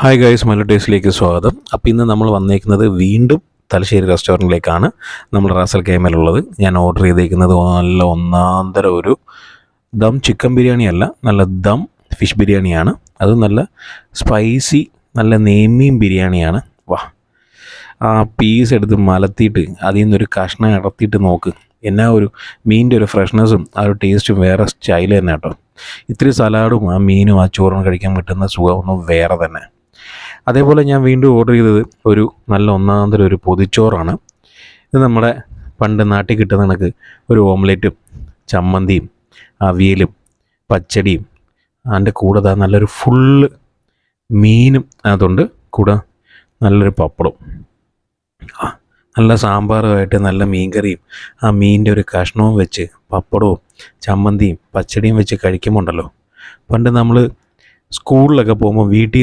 Hi guys, Mallu ടേസ്റ്റിലേക്ക് സ്വാഗതം. അപ്പോൾ ഇന്ന് നമ്മൾ വന്നേക്കുന്നത് വീണ്ടും തലശ്ശേരി റെസ്റ്റോറൻറ്റിലേക്കാണ്. നമ്മൾ റാസൽ കൈമേലുള്ളത്. ഞാൻ ഓർഡർ ചെയ്തേക്കുന്നത് നല്ല ഒന്നാന്തര ഒരു ദം ചിക്കൻ ബിരിയാണി അല്ല, നല്ല ദം ഫിഷ് ബിരിയാണിയാണ്. അത് നല്ല സ്പൈസി, നല്ല നെയ്മീൻ ബിരിയാണിയാണ്. വാ, ആ പീസ് എടുത്ത് മലത്തിയിട്ട് അതിൽ നിന്നൊരു കഷ്ണം ഇടത്തിയിട്ട് നോക്ക്. എന്നാ ഒരു മീനിൻ്റെ ഒരു ഫ്രഷ്നെസ്സും ആ ഒരു ടേസ്റ്റും വേറെ സ്റ്റൈൽ തന്നെ കേട്ടോ. ഇത്തിരി സലാഡും ആ മീനും ആ ചോറും കഴിക്കാൻ പറ്റുന്ന സുഖമൊന്നും വേറെ തന്നെ. അതേപോലെ ഞാൻ വീണ്ടും ഓർഡർ ചെയ്തത് ഒരു നല്ല ഒന്നാന്തരം ഒരു പൊതിച്ചോറാണ്. ഇത് നമ്മുടെ പണ്ട് നാട്ടിൽ കിട്ടുന്ന കണക്ക് ഒരു ഓംലെറ്റും ചമ്മന്തിയും അവിയലും പച്ചടിയും അതിൻ്റെ കൂടെ നല്ലൊരു ഫുള്ള് മീനും അതുകൊണ്ട് കൂടെ നല്ലൊരു പപ്പടവും നല്ല സാമ്പാറുമായിട്ട് നല്ല മീൻകറിയും ആ മീനിൻ്റെ ഒരു കഷ്ണവും വെച്ച് പപ്പടവും ചമ്മന്തിയും പച്ചടിയും വെച്ച് കഴിക്കുമ്പോൾ ഉണ്ടല്ലോ, പണ്ട് നമ്മൾ സ്കൂളിലൊക്കെ പോകുമ്പോൾ വീട്ടിൽ